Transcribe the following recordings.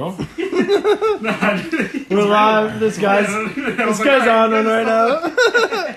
bro. We're live. This guy's on one right now.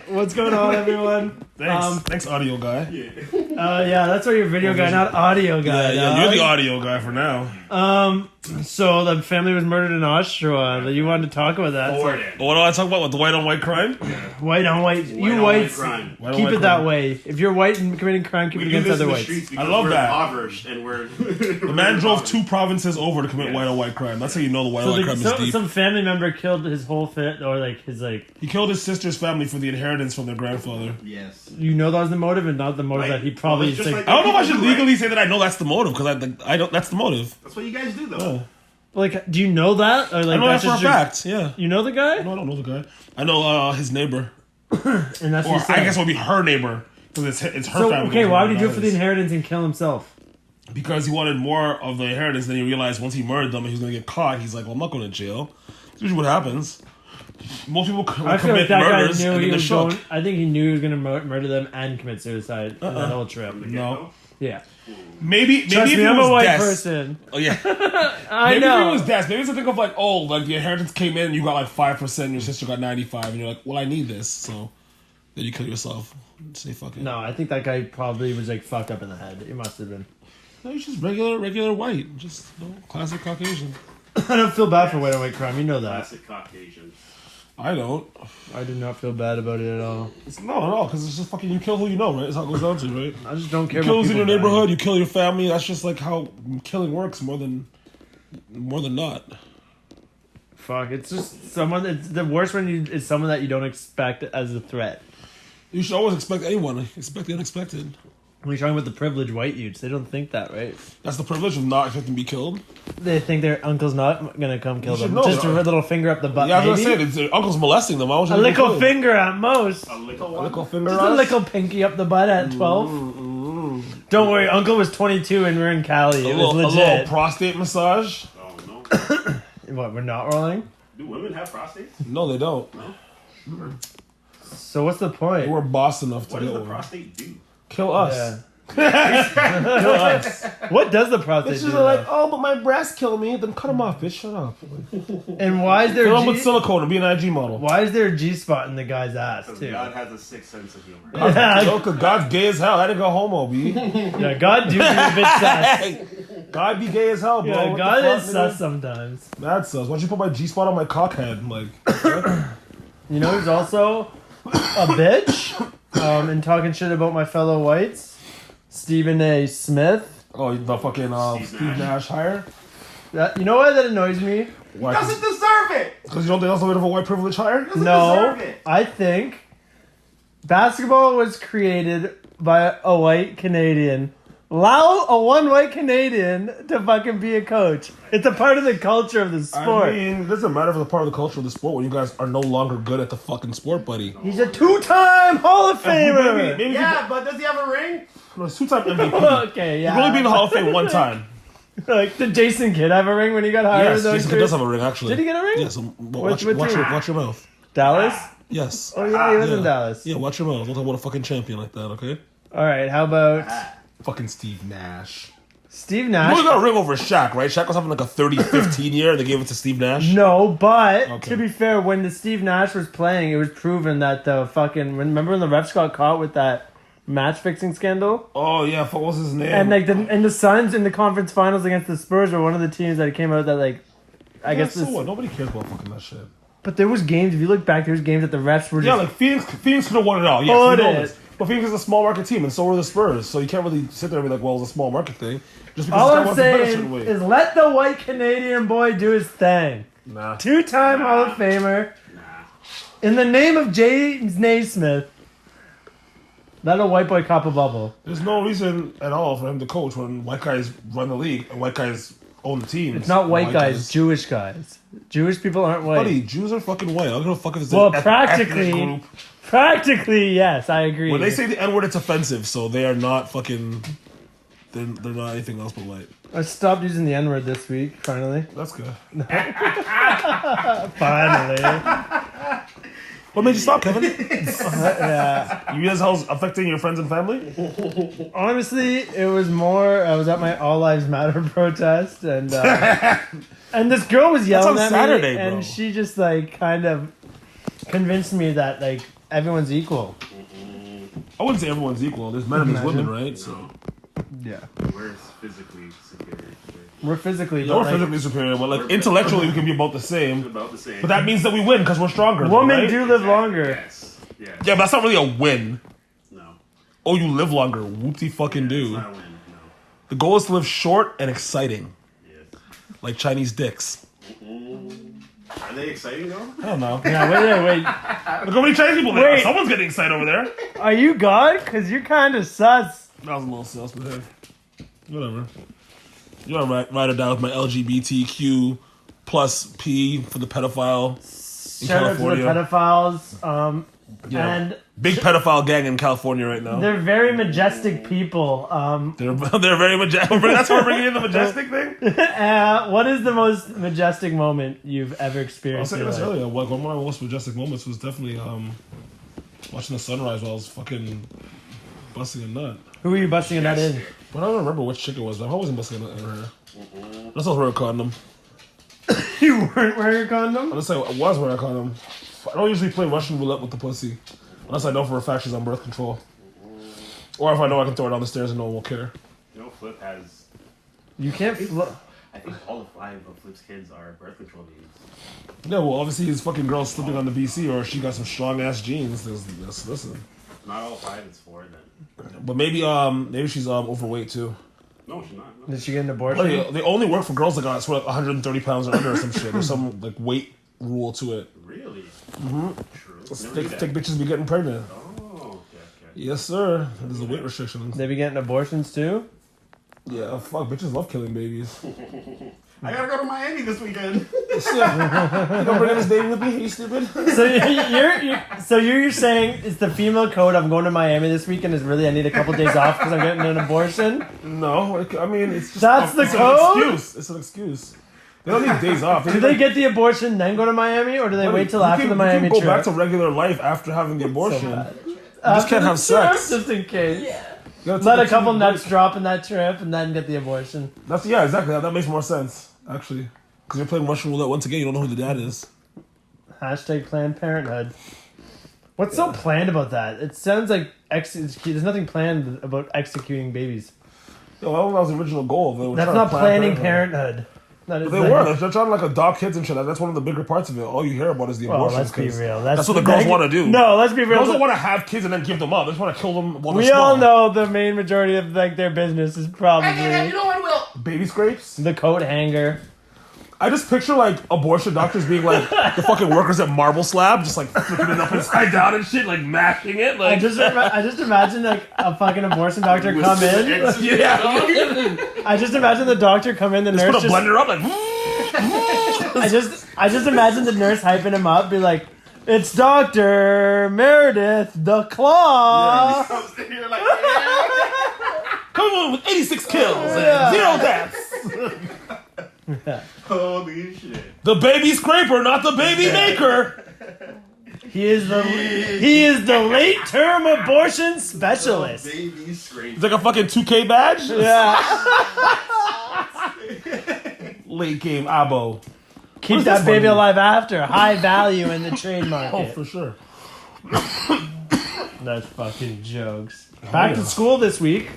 What's going on, everyone? Thanks, audio guy. Yeah, that's why you're video guy, not audio guy. Yeah, you're the audio guy for now. So the family was murdered in Austria. You wanted to talk about that. What do I talk about with the white on white crime? White on white. You whites, keep it that way. If you're white and committing crime, keep it against other whites. I love that. Impoverished and we're the man drove 2 provinces over to commit white on white crime. That's how you know the white on white crime is deep. Some family member killed his whole He killed his sister's family for the inheritance from their grandfather. Yes. You know that was the motive, and not the motive that he probably. Well, like, I don't know if I should legally say that I know that's the motive because I don't. That's the motive. That's what you guys do, though. Like, do you know that? Or like, I know that for a fact. Yeah. You know the guy? No, I don't know the guy. I know his neighbor. And that's or I guess it would be her neighbor because it's her family. Okay, why would he do it for the inheritance and kill himself? Because he wanted more of the inheritance. Then he realized once he murdered them and he was going to get caught, he's like, well, I'm not going to jail. That's usually what happens. Most people commit murders and then they're shook. I think he knew he was going to murder them and commit suicide in that whole trip. No. Yeah. Maybe Trust if me, it I'm was a white death. person. Oh yeah. I maybe know. if it was death. Maybe it's a thing of like, oh, like the inheritance came in and you got like 5% and your sister got 95 and you're like, well, I need this, so then you kill yourself. Say fuck it. No, I think that guy probably was like fucked up in the head. He must have been. No, he's just regular white, just classic Caucasian. I don't feel bad for white on white crime. You know that. Classic Caucasian. I don't. I do not feel bad about it at all. No, at all, because it's just fucking you kill who you know, right? That's how it goes down to, right? I just don't care. You kill who's in your neighborhood, you kill your family. That's just like how killing works more than not. Fuck, it's just someone. It's the worst when it's someone that you don't expect as a threat. You should always expect anyone. Expect the unexpected. When you're talking about the privileged white youths, they don't think that, right? That's the privilege of not expecting to be killed. They think their uncle's not gonna come kill them. Know Just that. a little finger up the butt. Yeah, I was maybe? gonna say their uncle's molesting them. Why would you A little finger at most. A little A little finger. Just a little pinky up the butt at 12. Don't worry, Uncle was 22 and we're in Cali. It was a little legit. prostate massage. Oh, no. What, we're not rolling? Do women have prostates? No, they don't. No? So what's the point? We're boss enough to What does get the one. prostate do? Kill us. Yeah. Kill us. What does the prostate do? Bitches are like, oh, but my breasts kill me. Then cut them off, bitch. Shut up. And why is there Fill them with silicone and be an IG model. Why is there a G spot in the guy's ass Because too? God has a sixth sense of humor. Yeah, Cause God's gay as hell. I didn't go homo, B. yeah, God do be a bit sus. God be gay as hell, bro. Yeah, What God the is fuck, sus nigga? sometimes. Mad sus. Why don't you put my G spot on my cockhead? Like, You know who's also a bitch? And talking shit about my fellow whites? Stephen A. Smith. oh, the fucking Steve Nash hire? You know why that annoys me? Why? Doesn't deserve it! Because you don't think that's a bit of a white privilege hire? No, deserve it. I think basketball was created by a white Canadian. Allow a one white Canadian to fucking be a coach. It's a part of the culture of the sport. I mean, it doesn't matter if it's a part of the culture of the sport when you guys are no longer good at the fucking sport, buddy. He's a 2-time Hall of Famer. Maybe Yeah, but does he have a ring? no, it's 2-time MVP. Okay, You've only been in the yeah. Hall of Fame one time. Like, did Jason Kidd have a ring when he got hired? Yes, Jason Kidd does have a ring, actually. Did he get a ring? Yes. Watch what team? your mouth. Dallas? Yes. Oh, yeah, he was Yeah. in Dallas. Yeah, watch your mouth. Don't talk about a fucking champion like that, okay? All right, how about Fucking Steve Nash. Steve You Nash? only got a ring over Shaq, right? Shaq was having like a 30-15 year and they gave it to Steve Nash. No, but Okay. to be fair, when the Steve Nash was playing, it was proven that the fucking... Remember when the refs got caught with that match-fixing scandal? Oh, yeah, what was his name? And like the Suns in the conference finals against the Spurs were one of the teams that came out that like... I guess so this... what? Nobody cares about fucking that shit. But there was games, if you look back, there was games that the refs were just... Yeah, like Phoenix could have won it all. Yes, Oh, we it know is. this. But Phoenix is a small market team, and so were the Spurs. So you can't really sit there and be like, well, it's a small market thing. Just because All this guy I'm wants to better saying shit away. is let the white Canadian boy do his thing. Nah. 2-time Hall of Famer. In the name of James Naismith, let a white boy cop a bubble. There's no reason at all for him to coach when white guys run the league and white guys own the teams. It's not white guys, Jewish guys. Jewish people aren't white. Buddy, Jews are fucking white. I don't give a fuck if it's Well, an practically- ethnic group. Practically, yes, I agree. When they say the N-word, it's offensive, so they are not fucking... They're not anything else but white. I stopped using the N-word this week, finally. That's good. Finally. What made you stop, Kevin? Yeah. You realize how it's affecting your friends and family? Honestly, it was more... I was at my All Lives Matter protest, and... And this girl was yelling on at Saturday, me, and bro. she just like kind of convinced me that like everyone's equal. I wouldn't say everyone's equal. There's men and there's women, right? So Yeah, We're physically superior. we're physically. we're physically superior, but like intellectually we can be about the same. About the same. But that means that we win because we're stronger. Women right? do live longer. Yes. Yes. Yeah, but that's not really a win. No. Oh, you live longer. Whoopty fucking It's do. not a win. No. The goal is to live short and exciting, Yes. like Chinese dicks. Are they exciting though? I don't know. Yeah, wait. Look how many Chinese people there are. Wait. Someone's getting excited over there. Are you God? Cause you're kind of sus. That was a little sus, but hey, whatever. You gotta ride or die with my LGBTQ plus P for the pedophile in Shout out to the California. pedophiles. Yeah. And Big pedophile gang in California right now. they're very majestic people. They're very majestic. That's why we're bringing in the majestic thing. What is the most majestic moment you've ever I was experienced? saying in your this life? earlier. One of my most majestic moments was definitely watching the sunrise while I was fucking busting a nut. Who were you busting a nut in? But I don't remember which chick it was. But I wasn't busting a nut in her. Unless I was wearing a condom. You weren't wearing a condom? Unless I was wearing a condom. I don't usually play Russian roulette with the pussy. Unless I know for a fact she's on birth control. Or if I know I can throw her down the stairs and no one will care. You know, Flip has. You can't. I think all 5 of Flip's kids are birth control needs. Yeah, well, obviously his fucking girl's slipping on the BC or she got some strong ass genes. Listen. Not all 5, it's 4 then. But maybe she's overweight too. No, she's not. No. Did she get an abortion? They only work for girls that got sort of 130 pounds or under or some shit. There's some like weight rule to it. Really? Mm-hmm. True. Never knew that. Thick bitches be getting pregnant. Oh, okay. Yes, sir. There's a weight restriction. They be getting abortions too? Yeah, fuck, bitches love killing babies. I gotta go to Miami this weekend. You gonna bring this baby with me? You stupid? So you're saying it's the female code. I'm going to Miami this weekend. Is really I need a couple days off because I'm getting an abortion. No, I mean it's just That's the it's code? An excuse. It's an excuse. They don't need days off. Do they get the abortion then go to Miami, or do they wait till after the Miami You can trip? go back to regular life after having the abortion. You just can't have sex. Just in case. You gotta Let take a couple 2 nuts break. drop in that trip and then get the abortion. Yeah, exactly. That makes more sense actually. Because you're playing Russian roulette once again. You don't know who the dad is. Hashtag Planned Parenthood. What's so planned about that? It sounds like there's nothing planned about executing babies. Yo, that was the original goal of it. We're That's trying to not plan planning parenthood. That is But they were. They're trying to like adopt kids and shit. That's one of the bigger parts of it. All you hear about is the Well, abortions. let's be 'cause real. That's what the girls want to do. No, let's be real. Girls don't want to have kids and then give them up. They just want to kill them while they're We small. all know the main majority of like their business is probably know what, Will? Baby scrapes. the coat hanger. I just picture like abortion doctors being like the fucking workers at Marble Slab, just like flipping it up inside down and shit, like mashing it. I Like just imagine like a fucking abortion doctor come in. yeah, I just imagine the doctor come in, the just nurse put a blender up like. I just imagine the nurse hyping him up, be like, "It's Dr. Meredith the Claw." Comes in here like, yeah. Coming in with 86 kills Yeah. and 0 deaths. Holy shit. The baby scraper, not the baby maker. He is the late term abortion specialist. Baby scrape. It's like a fucking 2K badge. Yeah. Late game abo. Keep is that this baby one? alive after. High value in the trade Oh, market. for sure. That's fucking jokes. Back to school this week.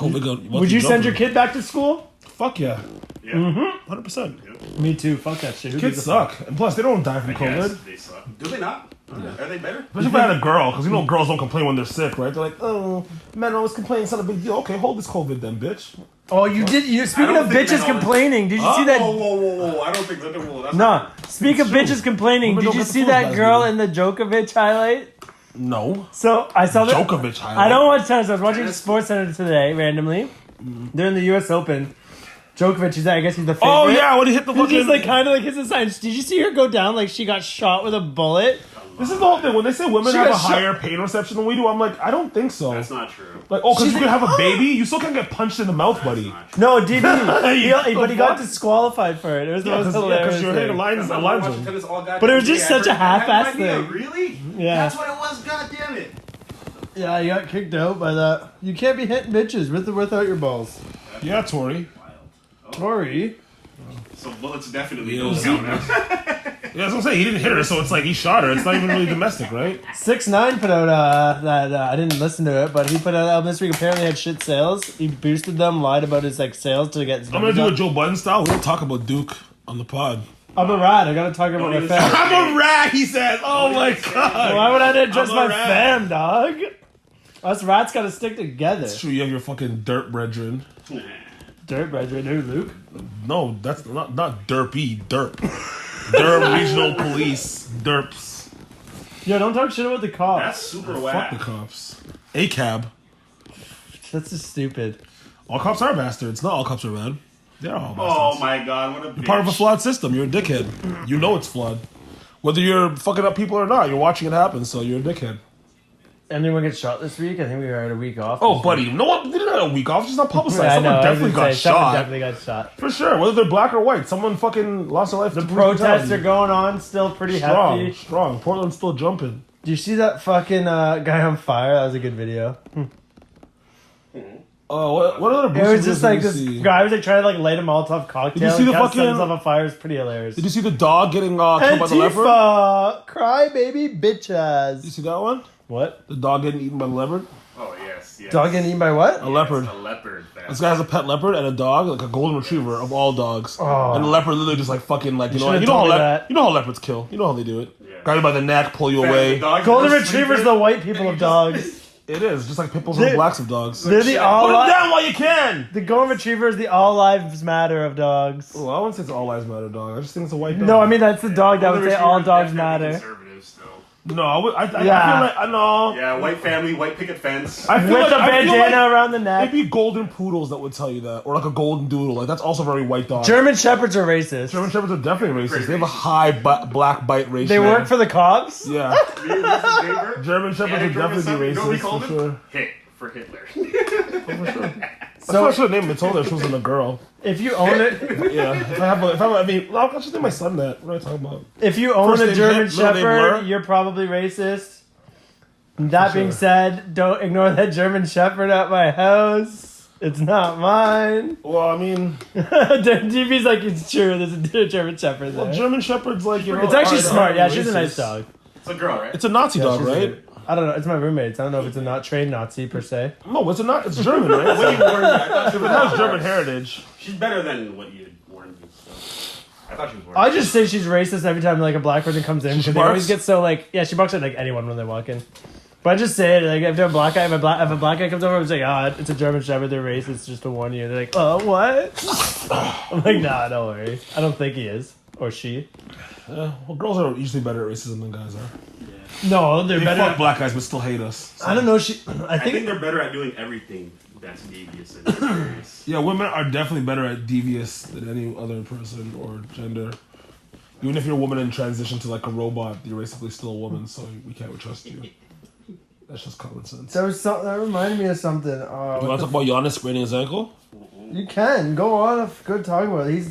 Would Would you send your kid back to school? Fuck yeah. Yeah. 100%. Me too. Fuck that shit. Who Kids gives a fuck? suck. And plus, they don't die from Yes, COVID. they suck. Do they not? Are they better? Especially if I had a girl, because you know girls don't complain when they're sick, right? They're like, oh, men always complain, it's not a big deal. Okay, hold this COVID then, bitch. Oh, you did. You speaking don't of think bitches men always- complaining. Did you see that? Whoa. I don't think that will. That's No. Speak of true. bitches complaining. Women Did don't you get the see food that guys, girl baby. in the Djokovic highlight? No. So I saw that. Djokovic highlight. I don't watch tennis. I was watching Sports Center today randomly. They're in the U.S. Open. Djokovic, I guess he's the favorite. Oh, yeah, when he hit the He fucking... just like kind of like hits the sign. Did you see her go down like she got shot with a bullet? This is the whole thing. When they say women She have a got shot- higher pain reception than we do, I'm like, I don't think so. That's not true. Like, oh, because She's you can like, have a baby, you still can't get punched in the mouth, buddy. No, DB. But he got What? disqualified for it. It was the Yeah, most because hilarious you're hitting thing. a line I'm a not line watching zone. tennis all goddamn But it was day. just I such a heard- I had no half-ass idea. thing. Really? Yeah. That's what it was. God damn it. Yeah, you got kicked out by that. You can't be hitting bitches with or without your balls. Yeah, Tori. Tori. So bullets definitely Yeah, don't see? count now. Yeah, that's what I'm saying. He didn't hit her, so it's like he shot her. It's not even really domestic, right? 6ix9ine put out that I didn't listen to it, but he put out an album this week. Apparently had shit sales. He boosted them, lied about his like sales to get. I'm gonna do it Joe Budden style. We don't talk about Duke on the pod. I'm a rat. I gotta talk about my fam. I'm a rat, he says. Oh my god. Why would I address I'm a my rat. fam, dog? Us rats gotta stick together. It's true. You have your fucking dirt brethren. Dirt brethren, who, Luke? No, that's not derpy. Derp. Durham Regional Police. Derps. Yo, don't talk shit about the cops. That's super Fuck whack. the cops. A cab. That's just stupid. All cops are bastards. Not all cops are bad. They're all bastards. Oh my god, what a bitch. Part of a flawed system. You're a dickhead. You know it's flawed. Whether you're fucking up people or not, you're watching it happen, so you're a dickhead. Anyone get shot this week? I think we had a week off. Oh, buddy, no one didn't have a week off. It's just not publicized. I know, Someone I was definitely gonna got say, someone shot. definitely got shot. For sure. Whether they're black or white, someone fucking lost their life. The protests are going on, still pretty hefty. Strong. Portland's still jumping. Do you see that fucking guy on fire? That was a good video. Oh, what other It boosters was just did like you this see? guy was like trying to like light a Molotov cocktail. Did you see and the kept fucking- setting himself on fire. It's pretty hilarious. Did you see the dog getting killed by the leopard? Antifa, cry baby Did you bitches. see that one? What? The dog getting eaten by the leopard? Oh, yes, yes. Dog getting eaten by what? A leopard. A leopard. This guy has a pet leopard and a dog, like a golden retriever of all dogs. Oh. And the leopard literally just like fucking like you know should've how told me that. you know how leopards kill. You know how they do it. Yeah. Grab you by the neck, pull you away. Golden retrievers, the white people of dogs. It is just like pit bulls and They- blacks of dogs. They're the all. Put them down while you can. The golden retriever is the all lives matter of dogs. Well, I wouldn't say it's all lives matter dog. I just think it's a white dog. No, I mean that's the dog that would say all dogs matter. Conservative still. no, I feel Yeah. like I know. Yeah, white family, white picket fence. I feel With the I feel bandana around the neck. Maybe golden poodles that would tell you that, or like a golden doodle. Like that's also very white dog. German shepherds are racist. German shepherds are definitely racist. Pretty They have a high black bite ratio. They work for the cops. Yeah. German shepherds would definitely be racist for sure. Hit for Hitler. So I should have named Matilda if she wasn't a girl. If you own it, Yeah. If I mean, well, I'll just name my son that. What am I talking about? if you own First a name German Hit, middle name Blur. shepherd, you're probably racist. That For being sure. said, don't ignore that German shepherd at my house. It's not mine. Well, I mean, DB's like, it's true. There's a German shepherd there. German shepherds like you know. It's actually are smart. Yeah, racist. she's a nice dog. It's a girl, right? It's a Nazi dog, she's right? a- I don't know. It's my roommate's. I don't know if it's a not trained Nazi per se. No, it's a not. It's German, right? What you warned me, I thought she If was it has German heritage. She's better than what you warned me. So. I thought she was warned. I just say she's racist every time like a black person comes in because they barks? always get so like she barks at like anyone when they walk in. But I just say it like if a black guy if a black guy comes over, I'm like it's a German Shepherd. They're racist just to warn you. They're like what? I'm like nah, don't worry. I don't think he is or she. Well, girls are usually better at racism than guys are. No, they're They better. fuck black guys, but still hate us. So. I don't know. I I think think they're better at doing everything that's devious and mysterious. Yeah, women are definitely better at devious than any other person or gender. Even if you're a woman and transition to like a robot, you're basically still a woman, so we can't trust you. That's just common sense. that reminded me of something. You want to talk about Giannis spraining his ankle? You can go on. Good talking about it.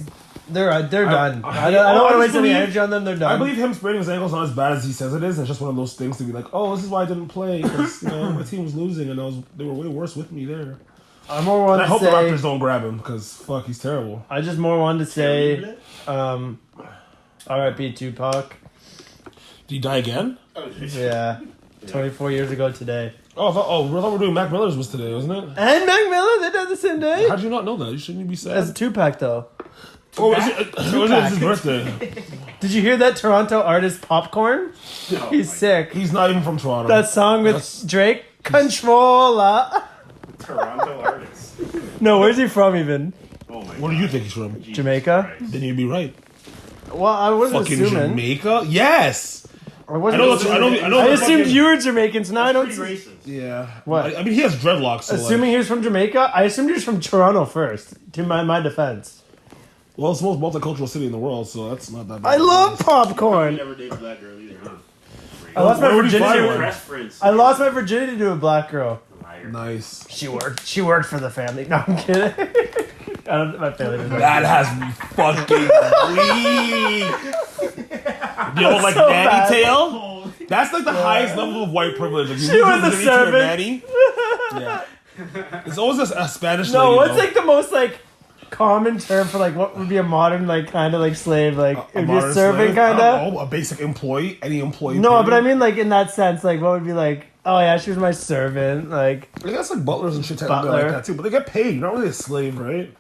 They're done. I I don't want to just waste any believe- energy on them. They're done. I believe him spraining his ankle is not as bad as he says it is. It's just one of those things to be like, oh, this is why I didn't play because my team was losing and they were way worse with me there. I'm more one And I to hope the say. Raptors don't grab him because fuck, he's terrible. I just more wanted to say, R.I.P. Tupac. Did he die again? Yeah, 24 years ago today. Oh, I thought we were doing Mac Miller's was today, wasn't it? And Mac Miller, they died the same day. How'd you not know that? You shouldn't be sad. As a Tupac though. Oh, was it his birthday? Did you hear that Toronto artist Popcorn? Oh He's my sick. He's not even from Toronto. That song with Drake, Controller. Toronto artist. No, where's he from even? Oh my Where do you think he's from? Jesus Jamaica? Christ. Then you'd be right. Well, I wasn't Fucking assuming. Jamaica? Yes! I wasn't I know that's- assuming. I know I that's assumed fucking- you were Jamaican, so now I don't. Pretty racist. Yeah. What? I mean, he has dreadlocks. So Assuming he was from Jamaica, I assumed he was from Toronto first. To my defense, well, it's the most multicultural city in the world, so that's not that bad. I love I popcorn. never dated a black girl either, huh? I lost my Where would you find virginity. one? Preference. I lost my virginity to a black girl. Liar. Nice. She worked for the family. No, I'm kidding. I don't. My family doesn't. That has me fucking weak. You know, like so nanny bad. tail? That's like the highest level of white privilege. Like, you She was lose a your servant. nanny. Yeah. It's always a Spanish No, lady. what's though. like the most like common term for like what would be a modern like kind of like slave? Like it would be a modern servant slave? kind I of. don't know, a basic employee, any employee. No, period. but I mean like in that sense, like what would be like? Oh yeah, she was my servant. Like I guess like butlers and shit technically like that too, but they get paid. You're not really a slave, right?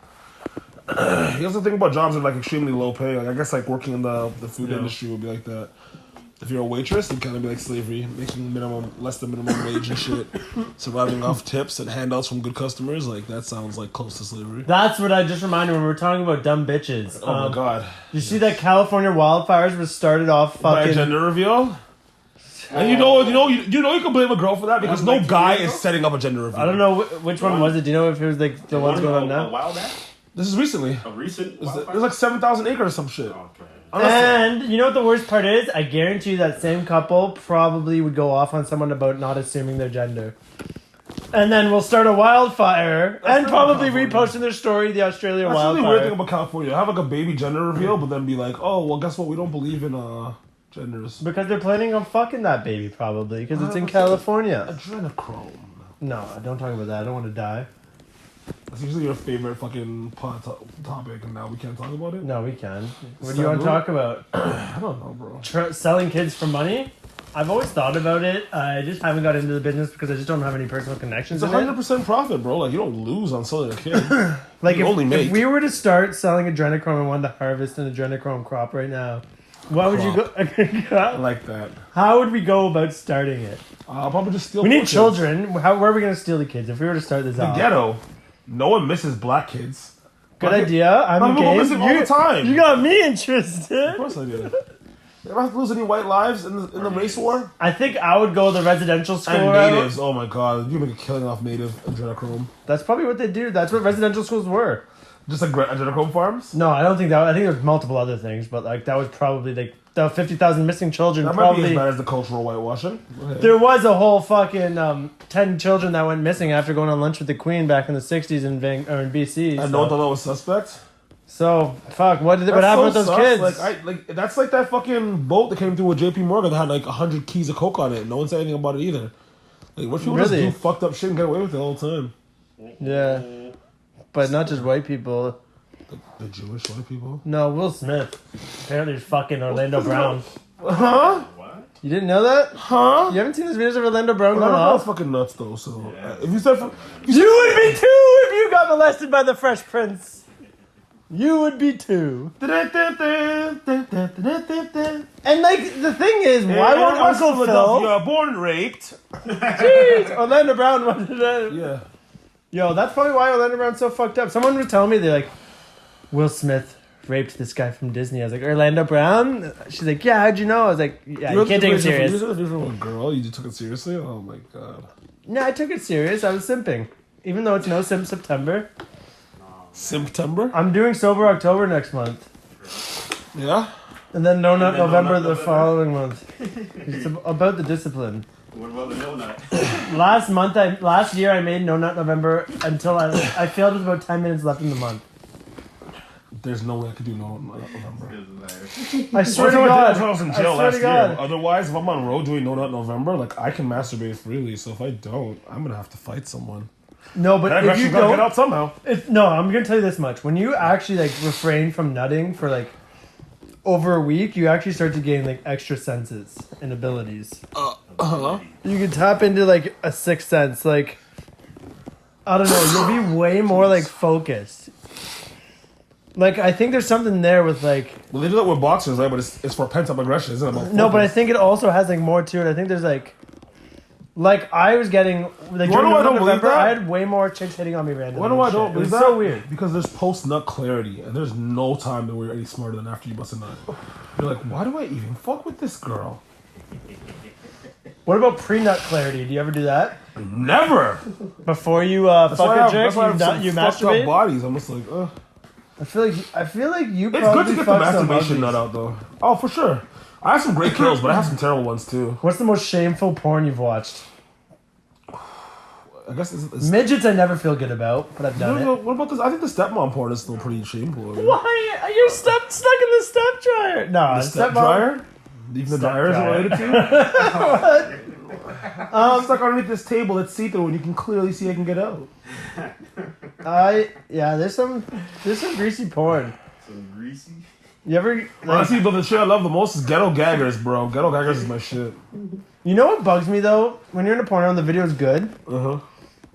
You have to think about jobs that are like extremely low pay. Like I guess like working in the food industry would be like that. If you're a waitress, it kind of be like slavery, making less than minimum wage and shit, surviving off tips and handouts from good customers. Like that sounds like close to slavery. that's what I just reminded when we were talking about dumb bitches. Oh my god! You see that California wildfires was started off By a fucking. gender reveal. And you can blame a girl for that because no guy is setting up a gender reveal. I don't know which one was it. Do you know if it was like the ones going on A now? while back? This is recently. A recent There's like 7,000 acres or some shit. Okay. And you know what the worst part is? I guarantee you that same couple probably would go off on someone about not assuming their gender. And then we'll start a wildfire and probably repost in their story the Australia That's really wildfire. weird thing about California. Have like a baby gender reveal, but then be like, oh well, guess what? We don't believe in genders. Because they're planning on fucking that baby probably because it's in California. Adrenochrome. No, don't talk about that. I don't want to die. That's usually your favorite fucking topic, and now we can't talk about it. No, we can. What do you want to talk about? I don't know, bro. Selling kids for money? I've always thought about it. I just haven't got into the business because I just don't have any personal connections. It's in it. 100% profit, bro. Like you don't lose on selling a kid. Like You only if make. we were to start selling adrenochrome and wanted to harvest an adrenochrome crop right now, what would you I go? like that. How would we go about starting it? I'll probably just steal. We need kids. children. Where are we going to steal the kids if we were to start this The off? ghetto. No one misses black kids. Good Black idea. I'm Black people game. miss it all the time. You got me Of interested. course I do. You ever have to lose any white lives in the race war? I think I would go the residential school And route. natives. Oh my god, you make a killing off native adrenochrome. That's probably what they do. That's what residential schools were. Just like adrenochrome farms. No, I don't think that. I think there's multiple other things, but like that was probably like the 50,000 missing children. That might be as Probably bad as the cultural whitewashing. Okay. there was a whole fucking 10 children that went missing after going on lunch with the Queen back in the 60s in BC. And no one thought that was suspect. So fuck, what That's happened with so those sus. kids? Like that's like that fucking boat that came through with JP Morgan that had like 100 keys of coke on it. No one said anything about it either. Like what people just Really? do fucked up shit and get away with it all the time. Yeah, but not just white people. The Jewish white people. No, Will Smith. Apparently, he's fucking Orlando Brown. Huh? What? You didn't know that? Huh? You haven't seen those videos of Orlando Brown Well, going I was off? fucking nuts though. So Yeah. if you said You would be too if you got molested by the Fresh Prince. You would be too. And like the thing is, why won't Uncle Phil? You're born and raped. Jeez, Orlando Brown wanted to. Yeah. Yo, that's probably why Orlando Brown's so fucked up. Someone was telling me they're like, Will Smith raped this guy from Disney. I was like, Orlando Brown? She's like, yeah, how'd you know? I was like, yeah, you can't take it serious. You said if you're a girl, you just took it seriously. Oh my god. No, I took it serious. I was simping, even though it's no simp September. September? I'm doing sober October next month. Yeah. And then no nut then no November nut the November. following month. It's about the discipline. What about the no nut? Last year I made no nut November until I failed with about 10 minutes left in the month. There's no way I could do no November. I swear to That's God. why I was in I jail swear last to God. year. Otherwise, if I'm on road doing no nut November, like I can masturbate freely. So if I don't, I'm gonna have to fight someone. No, but That if actually you gotta get don't, out somehow. no, I'm gonna tell you this much: when you actually like refrain from nutting for like over a week, you actually start to gain like extra senses and abilities. Hello. You can tap into like a sixth sense, like I don't know, you'll be way more like focused. Like I think there's something there with like Well, they do that with boxers, right? But it's for pent up aggression, isn't it? About no, but I focus? think it also has like more to it. I think there's like I was getting like You wanna during know why I don't believe November, that? I had way more chicks hitting on me randomly. Why do I and don't shit. It believe was that? so weird. Because there's post nut clarity, and there's no time that we're any smarter than after you bust a nut. You're like, why do I even fuck with this girl? What about pre-nut clarity? Do you ever do that? Never. Before you That's why I fuck have, a chick, that's why I have some you fucked up masturbate? bodies. I'm just like, ugh. I feel like you It's probably good to get the fuck some masturbation uglies. nut out, though. Oh, for sure. I have some great kills, but I have some terrible ones too. What's the most shameful porn you've watched? I guess it's Midgets I never feel good about, but I've done no, it. what about this? I think the stepmom porn is still pretty shameful. I mean. Why? You're stuck in the step dryer. No, The step dryer? Even the dryer is related to? stuck underneath this table that's see-through and you can clearly see I can get out. There's some greasy porn. Some greasy. You ever Honestly, but the shit I love the most is ghetto gaggers, bro. Ghetto gaggers is my shit. You know what bugs me though? When you're in a porno and the video is good, Uh-huh.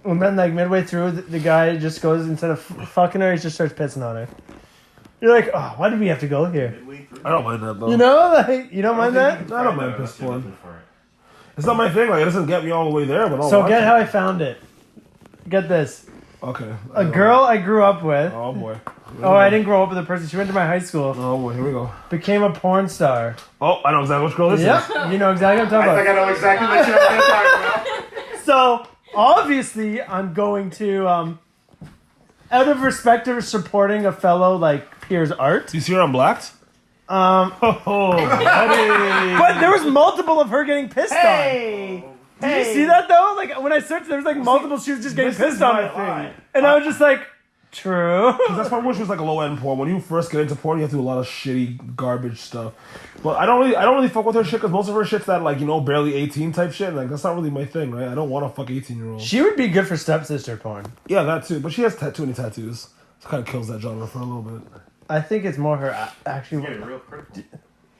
and then like midway through, the guy just goes, instead of fucking her, he just starts pissing on her. You're like, oh, why did we have to go here? I don't mind that though. You know, like you don't mind that. I don't mind piss porn. It's not my thing. Like it doesn't get me all the way there, but I'll So watch get it. how I found it. Get this. Okay. A girl I grew up with. Oh boy. Oh, I didn't grow up with a person. She went to my high school. Oh boy, here we go. Became a porn star. Oh, I know exactly which girl this is. Yep. You know exactly what I'm talking I think I about. know exactly what you're talking about. So obviously, I'm going to, out of respect of supporting a fellow like peer's art. Do you see her on Blacked? Oh, buddy. but there was multiple of her getting pissed on. Did you see that though? Like when I searched, there was like multiple. She was just getting This pissed is on my it, thing. and I was just like, true. That's probably which was like a low end porn. When you first get into porn, you have to do a lot of shitty garbage stuff. But I don't really fuck with her shit because most of her shit's that like barely 18 type shit. Like that's not really my thing, right? I don't want to fuck 18-year-olds. She would be good for stepsister porn. Yeah, that too. But she has too many tattoos. It kind of kills that genre for a little bit. I think it's more her actually. Getting real critical.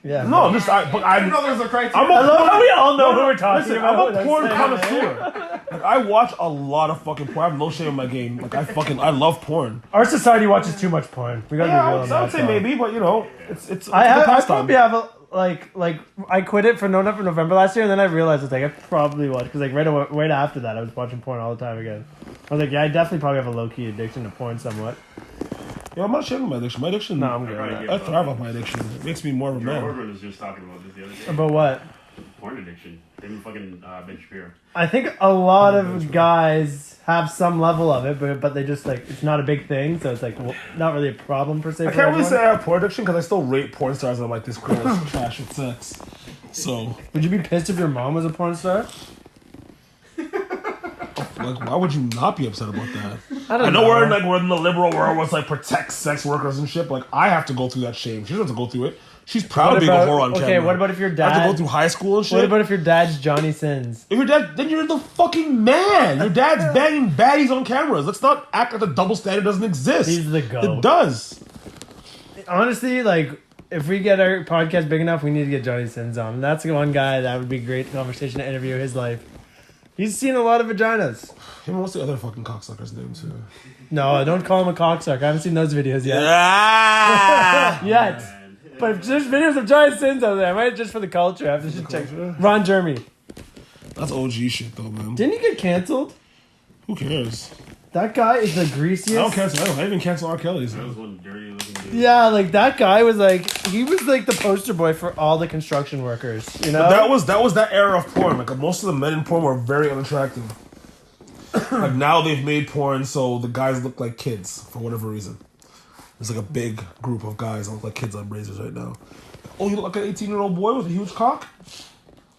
Yeah. No, I'm just I didn't know there's a criteria. I'm a I love porn- how we all know No, who we're talking listen, about. I'm a That's porn it. connoisseur. Like I watch a lot of fucking porn. I have no shame in my game. Like I love porn. Our society watches too much porn. We gotta Yeah, be real I on would that. say maybe, but it's I a pastime. probably have a, like I quit it for No Nut for November last year, and then I realized it's like I probably watched because like right after that I was watching porn all the time again. I was like, yeah, I definitely probably have a low key addiction to porn somewhat. Yeah, I'm not ashamed of my addiction. My addiction. No, I'm good. I thrive off my addiction. It makes me more of a Joe man. Rogan was just talking about this the other day. About what? Porn addiction. Him and fucking Ben Shapiro. I think a lot of guys have some level of it, but they just like it's not a big thing, so it's like not really a problem per se. I for can't really everyone. say I have porn addiction because I still rate porn stars and I'm like, this girl is trash at sex. So, Would you be pissed if your mom was a porn star? like, why would you not be upset about that? I know we're in the liberal world where it's like protect sex workers and shit. But like, I have to go through that shame. She doesn't have to go through it. She's proud of being a whore on camera. Okay, what about if your I dad? have to go through high school and shit. What about if your dad's Johnny Sins? If your dad, then you're the fucking man. Your dad's banging baddies on cameras. Let's not act like the double standard doesn't exist. He's the goat. It does. Honestly, like if we get our podcast big enough, we need to get Johnny Sins on. And that's the one guy that would be a great conversation to interview his life. He's seen a lot of vaginas. Him and what's the other fucking cocksucker's name too? No, don't call him a cocksucker. I haven't seen those videos yet. Yeah. Yet. But if there's videos of Johnny Sins out there, I might just for the culture. I have to just check. Ron Jeremy. That's OG shit though, man. Didn't he get canceled? Who cares? That guy is the greasiest. I don't cancel. I even cancel R. Kelly's. That was one dirty looking dude. Yeah, like that guy was like he was like the poster boy for all the construction workers. You know, That was that era of porn. Like most of the men in porn were very unattractive. Like now they've made porn so the guys look like kids for whatever reason. There's like a big group of guys that look like kids on razors right now. Oh, you look like an 18-year-old boy with a huge cock?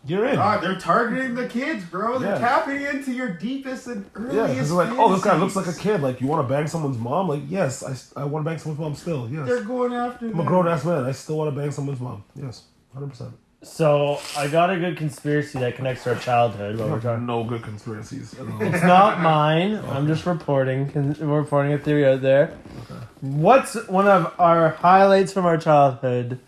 You're in. God, they're targeting the kids, bro. They're Yeah. tapping into your deepest and Yeah, earliest because they're like, oh, this guy looks fantasies. like a kid. Like, you want to bang someone's mom? Like, yes, I want to bang someone's mom still. Yes. They're going after I'm a grown-ass man. I still want to bang someone's mom. Yes, 100%. So I got a good conspiracy that connects to our childhood. What we're talking. No good conspiracies at all. It's not mine. I'm just reporting. We're reporting a theory out there. Okay. What's one of our highlights from our childhood?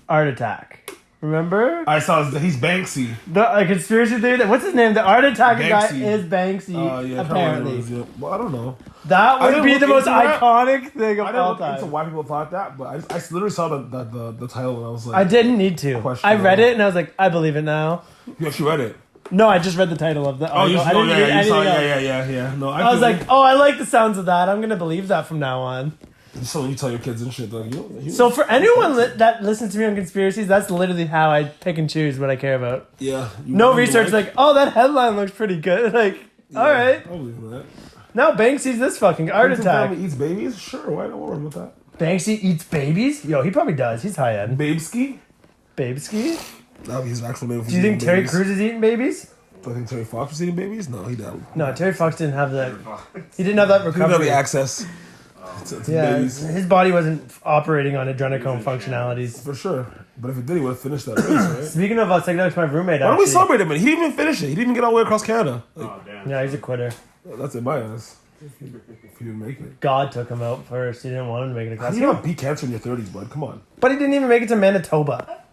Art Attack. Remember? I saw he's Banksy. The conspiracy theory. What's his name? The Art Attack guy Banksy. is Banksy. Yeah, apparently, yeah. Well, I don't know. that I would didn't be look the most into that. iconic thing I of didn't all look into time. why people thought that, but I literally saw the title and I was like, I didn't need to. Question I read mark. it and I was like, I believe it now. You actually read it? No, I just read the title of the Oh, you article. I didn't read anything else. yeah. No, I was like, oh, I like the sounds of that. I'm gonna believe that from now on. so you tell your kids and shit, like, So for anyone that listens to me on conspiracies, that's literally how I pick and choose what I care about. yeah. No research, like, oh, that headline looks pretty good. Like, all right. I believe in that. Now Banksy's this fucking Art Clinton Attack. family eats babies? Sure, why not worry about that? Banksy eats babies? Yo, he probably does. He's high end. Babeski? Babeski? That'd be his actual name. Do you think Terry Crews is eating babies? Do I think Terry Fox was eating babies? No, he didn't. No, Terry Fox didn't have that. He didn't have that He didn't have recovery. the access. It's Yeah, babies. his body wasn't operating on adrenochrome functionalities. For sure. But if it did, he would have finished that race, right? Speaking of psychedelics, my roommate. Why don't we actually- celebrate him? He didn't even finish it. He didn't even get all the way across Canada. Like, Oh, damn. Yeah, he's a quitter. that's in my eyes. If he didn't make it. God took him out first. He didn't want him to make it How across. do you not beat cancer in your 30s, bud? Come on. But he didn't even make it to Manitoba.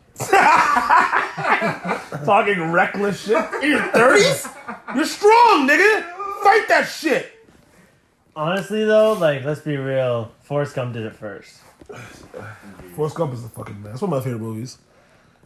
Talking reckless shit. In your 30s? You're strong, nigga. Fight that shit. Honestly, though, like, let's be real. Forrest Gump did it first. Forrest Gump is the fucking man. That's one of my favorite movies.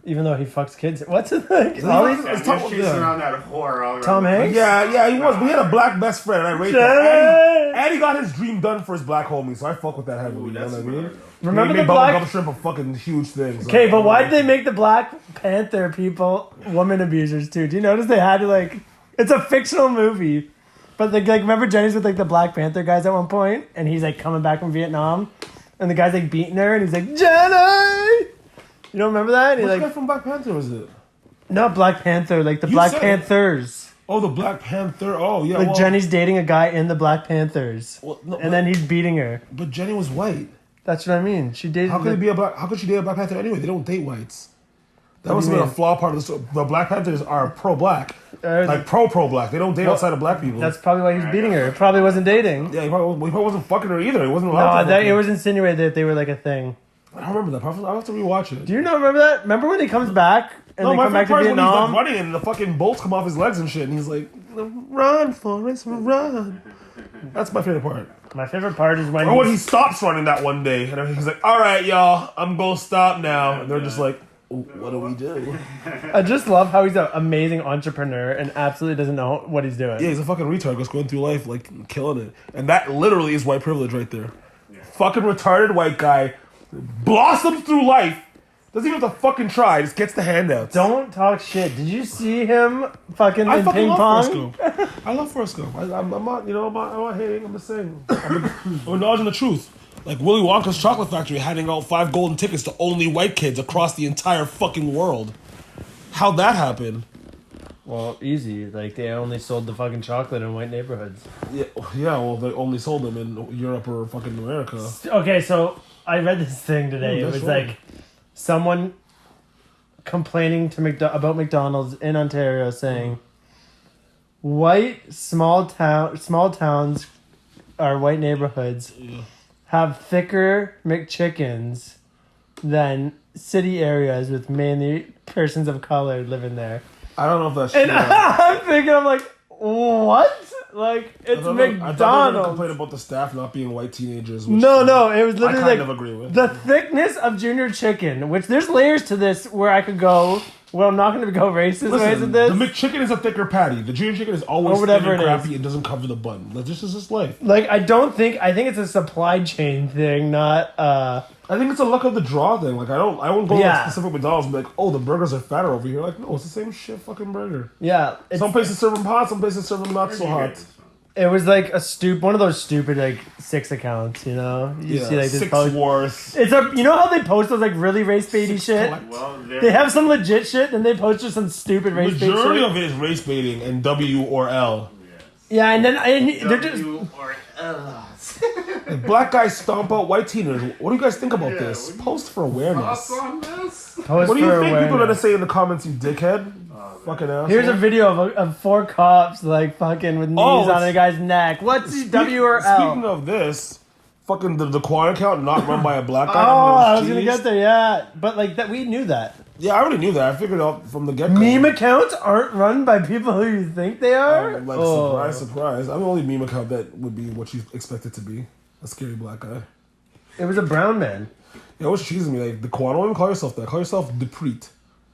Even though he fucks kids. What's it like? All these- Yeah, Tom- you're chasing yeah. around that whore all around. Tom Hanks? Yeah, he was. We had a black best friend, and I rated that. And he got his dream done for his black homie, so I fuck with that heavily. Ooh, You know that's what I mean? smart, Remember He the made Bubblegum black... Shrimp a fucking huge thing. So. Okay, but why did they make the Black Panther people woman abusers, too? Do you notice they had to, like... It's a fictional movie. But, like remember Jenny's with, like, the Black Panther guys at one point? And he's, like, coming back from Vietnam? And the guy's, like, beating her, and he's like, Jenny! You don't remember that? And he, Which like... guy from Black Panther was it? Not Black Panther, like the You Black said- Panthers. Oh, the Black Panther. Oh, yeah. Like well, Jenny's dating a guy in the Black Panthers. Well, no, And then he's beating her. but Jenny was white. That's what I mean. She dated... How could it be a black? How could she date a Black Panther anyway? They don't date whites. That What must do have you been a mean? flaw part of the story. The Black Panthers are pro-black, Uh, like pro-black. They don't date Well, outside of black people. That's probably why he's beating her. It probably wasn't dating. Yeah, he probably wasn't fucking her either. He wasn't allowed No, to. that, fuck it her. was insinuated that they were like a thing. I don't remember that. I'll have to rewatch it. Do you not remember that? Remember when he comes back and No, they my come back favorite to part is when he's like Vietnam? running and the fucking bolts come off his legs and shit, and he's like, "Run, Forrest, run." That's my favorite part. My favorite part is when Or when he stops running that one day, and he's like, "All right, y'all, I'm gonna stop now," and they're just like, "What do we do?" I just love how he's an amazing entrepreneur and absolutely doesn't know what he's doing. Yeah, he's a fucking retard just going through life like killing it, and that literally is white privilege right there. Fucking retarded white guy blossoms through life. Doesn't even have to fucking try. Just gets the handouts. Don't talk shit. Did you see him fucking I in fucking ping love pong? Forrest Gump. I love Forrest Gump. I'm not, I'm not hating. I'm just saying. I'm acknowledging the truth. Like Willy Wonka's chocolate factory handing out 5 golden tickets to only white kids across the entire fucking world. How'd that happen? Well, easy. Like, they only sold the fucking chocolate in white neighborhoods. Yeah, well, they only sold them in Europe or fucking America. Okay, so I read this thing today. Ooh, It that's was right. like someone complaining to about McDonald's in Ontario saying white small towns or white neighborhoods have thicker McChickens than city areas with mainly persons of color living there. I don't know if that's true. And I'm thinking, I'm like, what? Like, it's I thought they were McDonald's. complaining about the staff not being white teenagers. Which No, it was I literally kind like of agree with. the thickness of Junior Chicken, which there's layers to this where I could go. Well, I'm not going to go racist ways with the this. McChicken is a thicker patty. The junior chicken is always Or whatever thin and it is. crappy and doesn't cover the bun. Like, this is just life. Like, I think it's a supply chain thing, not I think it's a luck of the draw thing. Like, I won't go to Yeah. a specific McDonald's and be like, oh, the burgers are fatter over here. Like, no, it's the same shit fucking burger. yeah. Some places serve them hot, some places serve them not so hot. It was like one of those stupid like 6 accounts, you know. You see like this. 6 Post, Wars. it's a you know how they post those like really race baity shit. Well, They have some legit shit, then they post just some stupid race bait Majority shit. of it is race baiting and W or L. Yeah, and then they're just. Like, black guys stomp out white teenagers. What do you guys think about this? Post for awareness. Post What do you for think people are awareness. gonna say in the comments, you dickhead? Fucking asshole. Here's a video of 4 cops like fucking with knees on it's- a guy's neck. What's the W or L? Speaking of this, fucking the Quad account not run by a black Oh, guy. I was gonna get there, yeah. But like that, we knew that. Yeah, I already knew that. I figured out from the get go. Meme accounts aren't run by people who you think they are. Like, Oh. surprise, surprise. I'm the only meme account that would be what you expect it to be. A scary black guy. It was a brown man. Yeah, what's cheesing me? Like, the Quad, don't even call yourself that. Call yourself Depreet.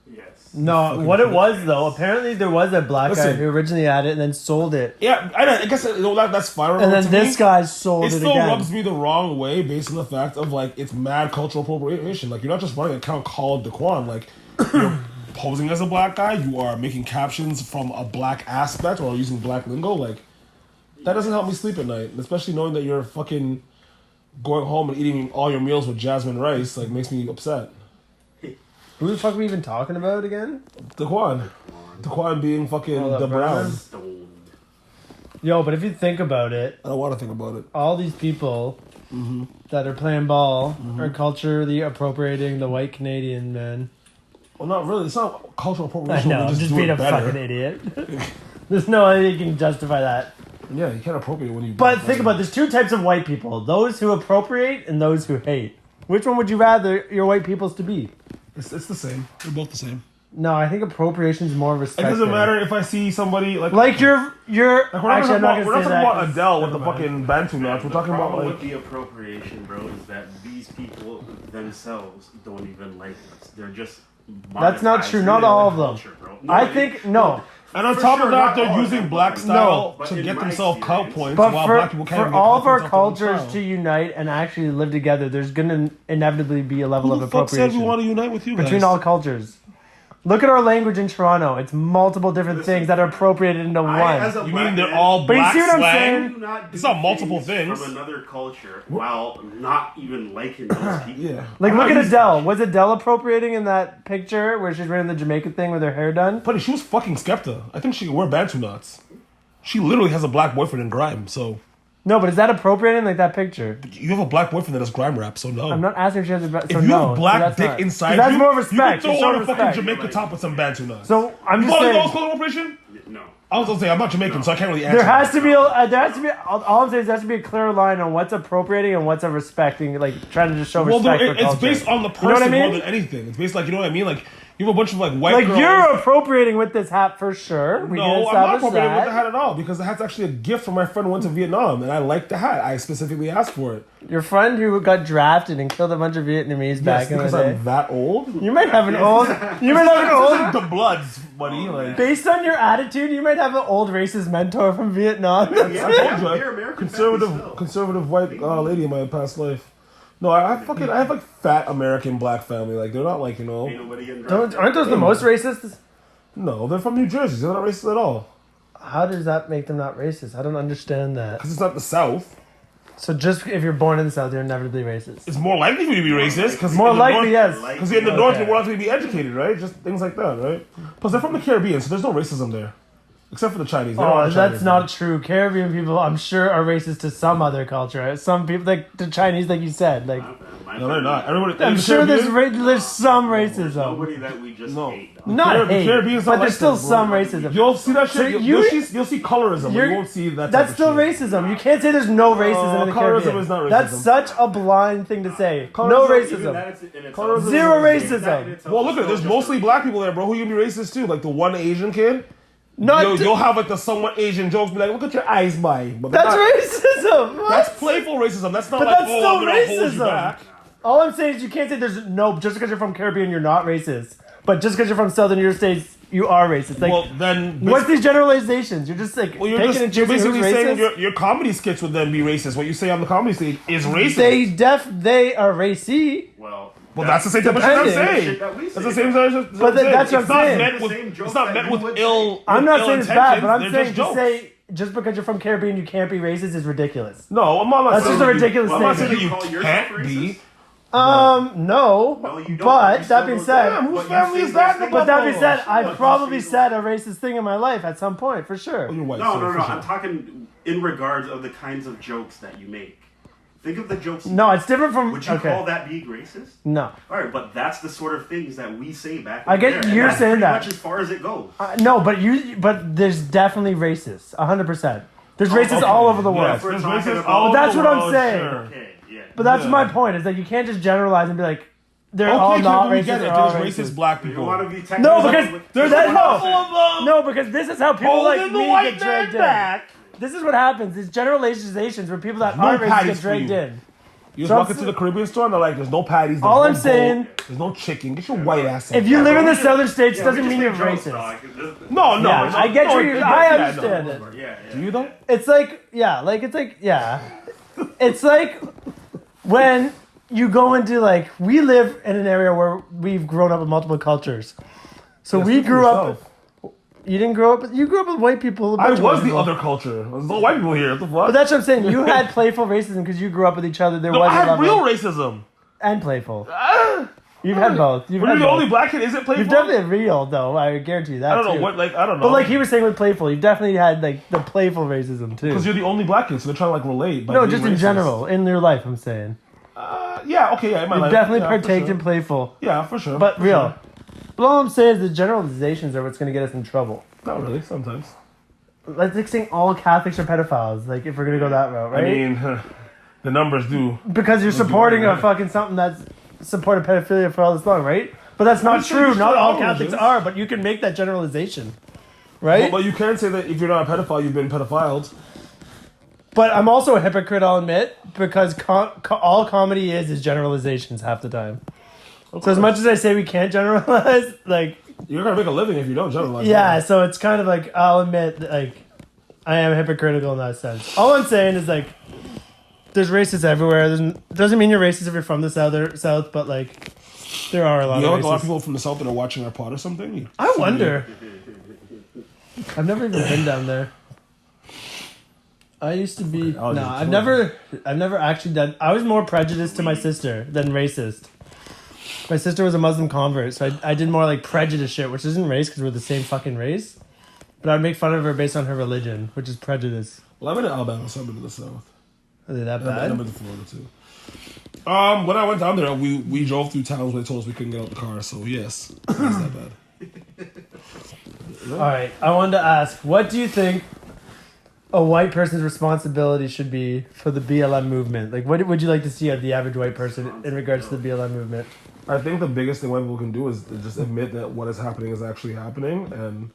Yes. No, Fucking what it prick. was though, apparently there was a black guy Listen. who originally had it and then sold it, Yeah, I guess that's fine. and then to this me. guy sold It it still again. rubs me the wrong way based on the fact of, like, it's mad cultural appropriation. Like, you're not just running an account called Daquan. Like, you're posing as a black guy. You are making captions from a black aspect or using black lingo. Like, that doesn't help me sleep at night. Especially knowing that you're fucking going home and eating all your meals with jasmine rice. Like, makes me upset. Who the fuck are we even talking about again? Daquan. Daquan being fucking Oh, that the brown. Stoned. Yo, but if you think about it, I don't want to think about it. all these people that are playing ball are culturally appropriating the white Canadian man. Well, not really. It's not cultural I appropriation. know, We I'm just do being it a better. fucking idiot. There's no way you can justify that. Yeah, you can't appropriate when you. But think about it, there's two types of white people: those who appropriate and those who hate. Which one would you rather your white peoples to be? It's the same. They're both the same. No, I think appropriation is more respect. It doesn't matter if I see somebody like you're. Like we're not Actually, I'm not talking gonna say that. about Adele with the Never mind. fucking Bantu nuts. We're talking the about problem like. with the appropriation, bro, is that these people themselves don't even like us. They're just. That's not true. monetizing Not their all of them. culture, bro. No, I think no. And on For top sure, of that, not they're all of using them, black but style but to in get my themselves clout experience- points, But while black for people can't. all of our get clout points cultures themselves. to unite and actually live together, there's gonna inevitably be a level Who of the fuck said we appropriation want to unite with you between guys? all cultures. Look at our language in Toronto. It's multiple different Listen, things that are appropriated into as one. a You black mean they're man, all But you black see what I'm slang? saying? do not do It's not multiple things. from another culture while not even liking those people. Yeah. Like, I'm look not at used- Adele. Was Adele appropriating in that picture where she's wearing the Jamaican thing with her hair done? Buddy, she was fucking Skepta. I think she can wear Bantu knots. She literally has a black boyfriend in grime, so No, but is that appropriating like that picture? you have a black boyfriend that does grime rap, so no. I'm not asking if she has a. So if you no, have a so black that's dick not. inside 'Cause that's you, more you respect. can You throw show on a fucking respect. Jamaica top with some Bantu knots. So I'm you just know saying. cultural appropriation? No. I was gonna say I'm not Jamaican, so I can't really answer. There has to be all I'm saying is there has to be a clear line on what's appropriating and what's a respecting, like trying to just show Well, respect dude, for it's culture. based on the person You know what I mean? more than anything. It's based like, you know what I mean? Like, you have a bunch of like white Like girls. you're appropriating with this hat for sure. We can No, I'm not establish appropriating with the that. hat at all because the hat's actually a gift from my friend who went to Vietnam, and I like the hat. I specifically asked for it. Your friend who got drafted and killed a bunch of Vietnamese Yes, back in the because day. I'm that old. You might have an old. You might have an old. The Bloods, buddy. Like, Based on your attitude, you might have an old racist mentor from Vietnam. I told you, They're American families still. conservative white lady in my past life. No, I have like fat American black family. Like they're not like, you know. Ain't nobody getting Don't, drafted. aren't those the most racist? No, they're from New Jersey. They're not racist at all. How does that make them not racist? I don't understand that. Because it's not the South. So just if you're born in the South, you're inevitably racist. It's more likely for you to be racist. Because More likely, yes. Because in the North, Okay. you're more likely to be educated, right? Just things like that, right? Plus, they're from the Caribbean, so there's no racism there. Except for the Chinese. They don't Oh, have that's Chinese not true. Caribbean people, I'm sure, are racist to some other culture. Some people, like the Chinese, like you said, like No, they're not. Everybody. I'm in the sure there's Caribbean, there's some There's racism. nobody that we just No. hate. Though. Not The hate, Caribbean's but not there's like still that, bro. some racism. You'll see that So shit. you- You'll see colorism, but you're- you won't see that. That's type still of shit. racism. You can't say there's no racism in the colorism Caribbean. is not racism. That's such a blind thing to say. No Colorism- racism. Even that in itself- Colorism- Zero That in racism. itself Well, look is at it. There's still mostly just black people there, bro. Who you can be racist to? Like the one Asian kid. Not You'll have like the somewhat Asian jokes, be like, "Look at your eyes, boy." But that's not- racism. What? That's playful racism. That's not But like, that's oh, still I'm gonna hold you racism. back. All I'm saying is you can't say there's no just because you're from Caribbean you're not racist, but just because you're from Southern United States you are racist. Like, Well, then, what's these generalizations? You're just like well, you're picking and you're choosing basically who's saying racist. your comedy skits would then be racist. What you say on the comedy stage is racist. They are racy. Well, That's the same type of shit I'm Depending. saying. Shit that we That's say. the same type of shit. But that's what I'm It's not saying. meant with. The same jokes It's not that meant you with would ill. I'm not ill saying it's bad, but I'm intentions. saying They're to just say just because you're from Caribbean you can't be racist is ridiculous. No, I'm not That's saying just a you- ridiculous I'm not statement. saying You that call you yourself can't be. No, No, you don't. but You that still being don't said, do it. Whose But you family say is that? those things- but that being said, Shut I've up. probably said a racist thing in my life at some point for sure. Oh, you're white. No, so no, for no. sure. I'm talking in regards of the kinds of jokes that you make. Think of the jokes. No, it's different from. Would you okay. call that being racist? No. All right, but that's the sort of things that we say back. I get there, and you're that's saying pretty that. much as far as it goes. No, but there's definitely racists, 100%. There's racists Okay. all over the world. Yes, there's We're talking racists about- all But over that's the what I'm world, saying. sure. Okay, yeah. But that's Yeah. my point. Is that you can't just generalize and be like, they're all Okay, not kid, we racist. get it. They're all There's racist racist. black You people. want to be technical? No, because There's that- a no. couple of them. No, because this is how people like Holding the me white get dragged man in. back. This is what happens. These generalizations where people that No aren't racist patties get for dragged you. in. You just So walk I'm into the Caribbean store and they're like, "There's no patties. There's All no I'm saying- bowl, there's no chicken. Get your white ass." If you live in the Yeah, southern states, Yeah, doesn't we mean just you're make jokes, racist. dog. no, no, Yeah, I get no, you. yeah, I yeah, understand no. it. Yeah, Do you though? It's like, yeah, it's like when you go into like, we live in an area where we've grown up with multiple cultures. So Yeah, we speak for grew up, yourself. you didn't grow up, you grew up with white people. a I bunch of was white the people. other culture. There's no white people here. What the fuck? But that's what I'm saying. You had playful racism because you grew up with each other. There No, was I a had level real racism. and playful. You've had both. When you're the only black kid, is it playful? You've definitely had real though. I guarantee you that. I don't know too. what, like, I don't know. But like he was saying with playful, you've definitely had like the playful racism too. Because you're the only black kid, so they're trying to like relate. By No, being just in racist. general, in your life, I'm saying. Yeah, okay, yeah, in my You've life. definitely yeah, partaked for in sure. playful. Yeah, for sure. But for real. Sure. But all I'm saying is the generalizations are what's going to get us in trouble. Not really, sometimes. Like saying all Catholics are pedophiles, like if we're going to go that route, right? I mean, the numbers do. Because you're supporting a fucking something that's supported pedophilia for all this long, right? But that's not true. Not all Catholics are, but you can make that generalization, right? But you can say that if you're not a pedophile, you've been pedophiled. But I'm also a hypocrite, I'll admit, because all comedy is generalizations half the time. So as much as I say we can't generalize, like... You're going to make a living if you don't generalize. Yeah, so it's kind of like, I'll admit, like, I am hypocritical in that sense. All I'm saying is, like, there's racists everywhere. Doesn't mean you're racist if you're from the south, but, like, there are a lot You of know, racists. a lot of people from the south that are watching our pod or something. I wonder. I've never even been down there. I used to be... No, I've never actually done... I was more prejudiced to my sister than racist. My sister was a Muslim convert, so I did more like prejudice shit, which isn't race because we're the same fucking race. But I'd make fun of her based on her religion, which is prejudice. Well, I've been in Alabama, so I've been to the south. Are they that And bad? I've been to Florida, too. When I went down there, we drove through towns where they told us we couldn't get out the car, so yes, it's that bad. Alright, I wanted to ask, what do you think a white person's responsibility should be for the BLM movement? Like, what would you like to see of the average white person in regards to the BLM movement? I think the biggest thing white people can do is to just admit that what is happening is actually happening and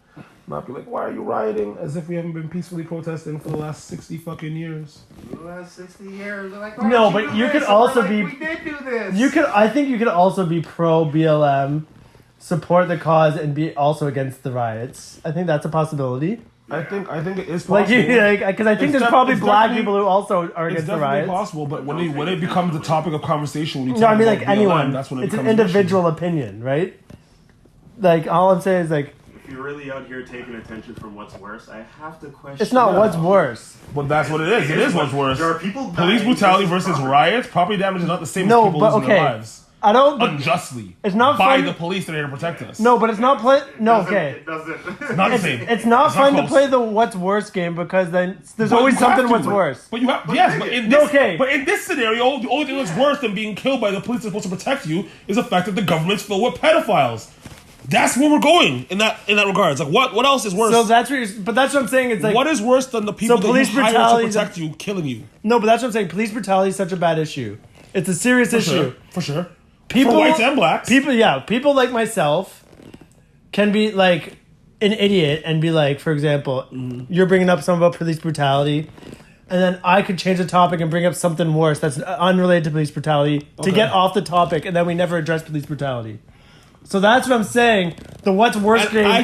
not be like, why are you rioting? As if we haven't been peacefully protesting for the last 60 fucking years. The last 60 years. Like, No, but you could also be... We did do this. I think you could also be pro BLM, support the cause, and be also against the riots. I think that's a possibility. I think it is possible. Like, because I think there's probably black people who also are It's against the definitely riots. possible, but when it becomes the topic of conversation, when you No, talk I mean about like BLM, anyone. that's when it It's an becomes an individual opinion, right? Like all I'm saying is like If you're really out here taking attention from what's worse, I have to question. it's not what's worse. issue. But that's what it is. It is what's worse. There are people Police dying brutality because of versus property. riots. Property damage is not the same No, as people but losing their okay. lives I don't. unjustly. It's not by fun. the police that are here to protect us. No, but it's not play. No, Doesn't- okay. It doesn't. It's not the same. It's not fun to close. play the what's worse game because then there's But always you have something to. what's worse. But you have yes, but in this Okay. but in this scenario, the only thing that's worse than being killed by the police that's supposed to protect you is the fact that the government's filled with pedophiles. That's where we're going in that regards. Like what else is worse? So that's what but that's what I'm saying. It's like what is worse than the people So that police you hire to brutality is protect you killing you? no, but that's what I'm saying. Police brutality is such a bad issue. It's a serious issue. For sure. People, For whites and blacks. People like myself can be like an idiot and be like, for example, you're bringing up something about police brutality, and then I could change the topic and bring up something worse that's unrelated to police brutality to get off the topic, and then we never address police brutality. So that's what I'm saying. The what's worse And game I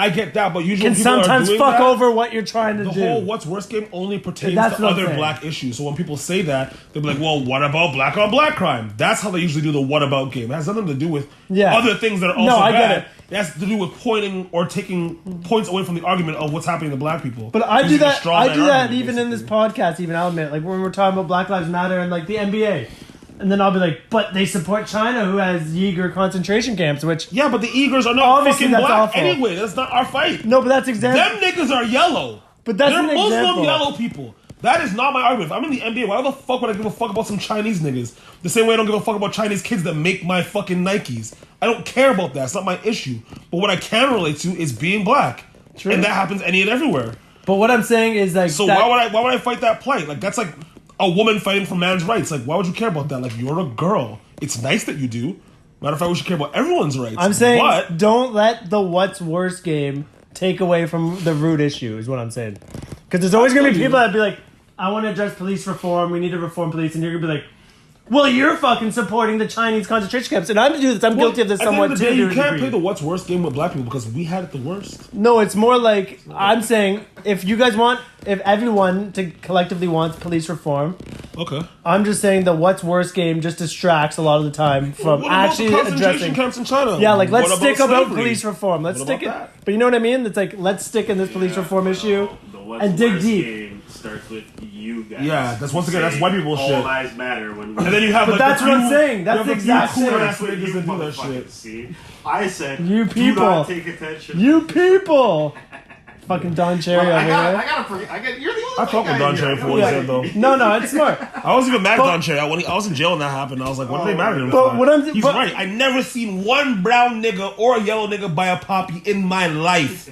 get that, but usually can when people are sometimes doing fuck that, over what you're trying to the do. whole what's worse game only pertains That's to what I'm other saying. black issues. So when people say that, they'll be like, well, what about black on black crime? That's how they usually do the what about game. It has nothing to do with other things that are also I bad. get it. It has to do with pointing or taking points away from the argument of what's happening to black people. But I do Using a that. straw I man do that argument, even in this basically. podcast. Even I'll admit, like when we're talking about Black Lives Matter and like the NBA, and then I'll be like, "But they support China, who has Uyghur concentration camps." Which Yeah, but the Uyghurs are not Obviously, fucking that's black awful. anyway. That's not our fight. no, but that's example. Them niggas are yellow. But that's They're an Muslim example. yellow people. That is not my argument. If I'm in the NBA, why the fuck would I give a fuck about some Chinese niggas? The same way I don't give a fuck about Chinese kids that make my fucking Nikes. I don't care about that. It's not my issue. But what I can relate to is being black. True. And that happens any and everywhere. But what I'm saying is like, So that- why would I fight that plight? Like that's like a woman fighting for man's rights. Like why would you care about that? Like you're a girl. It's nice that you do. Matter of fact, we should care about everyone's rights. I'm saying, but don't let the what's worse game take away from the root issue. Is what I'm saying. Because there's always gonna be people that be like, "I want to address police reform. We need to reform police," and you're gonna be like, "Well, you're fucking supporting the Chinese concentration camps," and I'm guilty of this at the end somewhat of the too. day, to you a can't degree. play the what's worst game with black people because we had it the worst. No, it's more like I'm saying if everyone to collectively wants police reform, Okay. I'm just saying the what's worse game just distracts a lot of the time from What about actually the concentration addressing. camps in China? Yeah, like let's What stick about slavery? police reform. Let's What stick it. about that? But you know what I mean? It's like let's stick in this police reform issue The what's and dig worse deep. game starts with you guys. Yeah, that's once again, that's white people all shit. All lives matter when we... And then you have but that's what I'm saying. That's the exact cool thing. ass niggas that do that shit. See? I said, you people. Do not take attention. You people. Fucking Don Cherry over here. You're the only I fuck with Don Cherry for what he said, though. No, it's smart. I wasn't even mad at Don Cherry. When I was in jail when that happened, I was like, what are they mad at him But for? what He's right. I never seen one brown nigga or a yellow nigga buy a poppy in my life.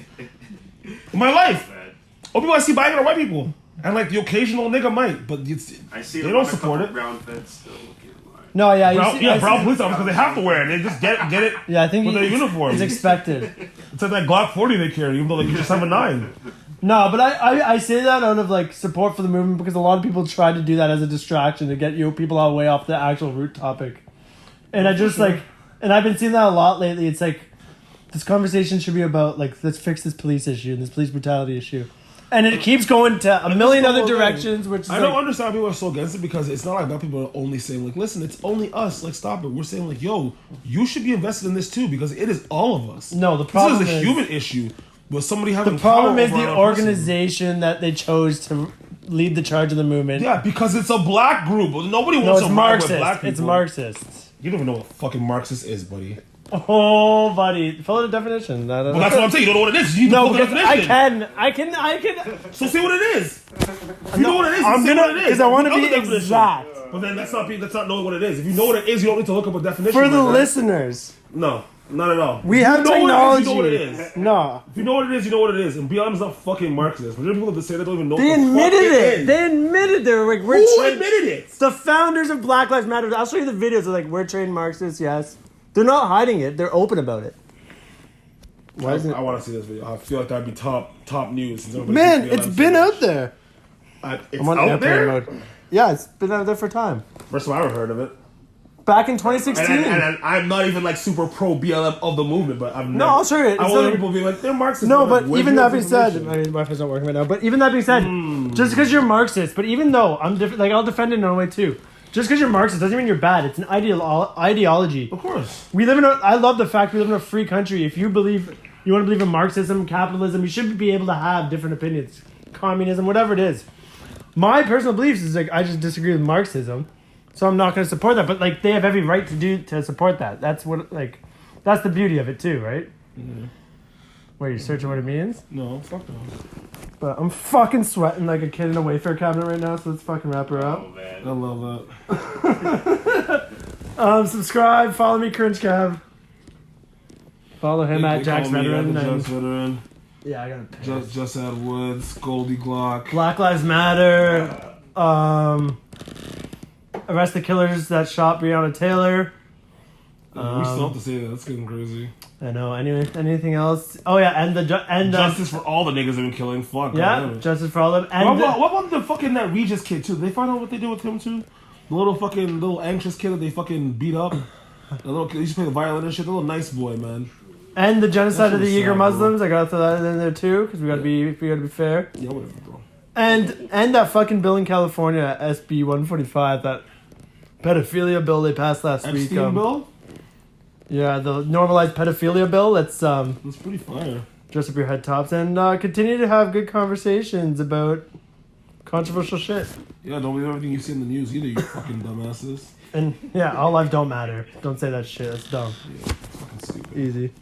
In my life. Or people I see buying it are white people. And like the occasional nigga might, but I see they don't support it. Brown feds still looking like. No, yeah, brown police officers because they have to wear it. They just get it. Yeah, I think with their uniform. It's expected. It's like that Glock 40 they carry, even though they just have a 9. No, but I say that out of like support for the movement because a lot of people try to do that as a distraction to get people out way off the actual root topic. And I just like, and I've been seeing that a lot lately. It's like this conversation should be about like let's fix this police issue and this police brutality issue, and it keeps going to a million other directions. Which is I don't understand why people are so against it because it's not like black people are only saying like, listen, it's only us. Like, stop it. We're saying like, yo, you should be invested in this too because it is all of us. No, the problem is a human issue. But somebody having the problem is power the over organization that they chose to lead the charge of the movement. Yeah, because it's a black group. Nobody wants to ride with black people. It's Marxists. You don't even know what fucking Marxist is, buddy. Oh, buddy, fill out a definition. Well, that's what I'm saying. You don't know what it is. You no, know the definition. I can. So say what it is. If you know what it is, I'm gonna because I want to be exact. But then that's not knowing what it is. If you know what it is, you don't need to look up a definition. For the listeners. No. Not at all. We have technology. You know what it is. No. If you know what it is, you know what it is. And BLM is not fucking Marxist. There are people that say they don't even know they what the admitted fuck it. is. They admitted they were like, we're Who admitted it? The founders of Black Lives Matter. I'll show you the videos. They're like, we're trained Marxists, yes. They're not hiding it. They're open about it. Why isn't it? I want to see this video. I feel like that'd be top news. Man, it's been out there. It's I'm on out there? mode. Yeah, it's been out there for time. First time I ever heard of it. Back in 2016. And I'm not even like super pro BLM of the movement, but I've never. No, I'll show you. I want people to be like, they're Marxists. No, but like, even that being said, I mean, my Wi-Fi's not working right now. But even that being said, just because you're Marxist, but even though I'm different, like I'll defend it in a way too. Just because you're Marxist doesn't mean you're bad. It's an ideology. Of course. I love the fact we live in a free country. If you want to believe in Marxism, capitalism, you should be able to have different opinions. Communism, whatever it is. My personal beliefs is like I just disagree with Marxism. So I'm not going to support that, but like they have every right to support that. That's what that's the beauty of it too, right? Mm-hmm. Wait, you're searching what it means? No, fuck no. But I'm fucking sweating like a kid in a Wayfair cabinet right now, so let's fucking wrap her up. Oh, man. I love that. Subscribe, follow me, CringeKev. Follow him at Jack's Veteran. Jack's Veteran. Yeah, I got it. Just Add Woods, Goldie Glock. Black Lives Matter. Arrest the killers that shot Breonna Taylor. We still have to say that. That's getting crazy. I know. Anyway, anything else? Oh yeah, and justice for all the niggas they've been killing. Fuck. Yeah, justice for all of them. And what about the fucking that Regis kid too? Did they find out what they did with him too? The little anxious kid that they fucking beat up. The little kid, he used to play the violin and shit. The little nice boy, man. And the genocide of the Uyghur sad, Muslims. I gotta throw that in there too because we gotta be fair. Yeah, whatever, bro. And that fucking bill in California, SB 145, that pedophilia bill they passed last week. Epstein bill? Yeah, the normalized pedophilia bill. That's pretty fire. Dress up your head tops and continue to have good conversations about controversial shit. Yeah, don't believe everything you see in the news either, you fucking dumbasses. And yeah, all life don't matter. Don't say that shit. That's dumb. Yeah, it's fucking stupid. Easy.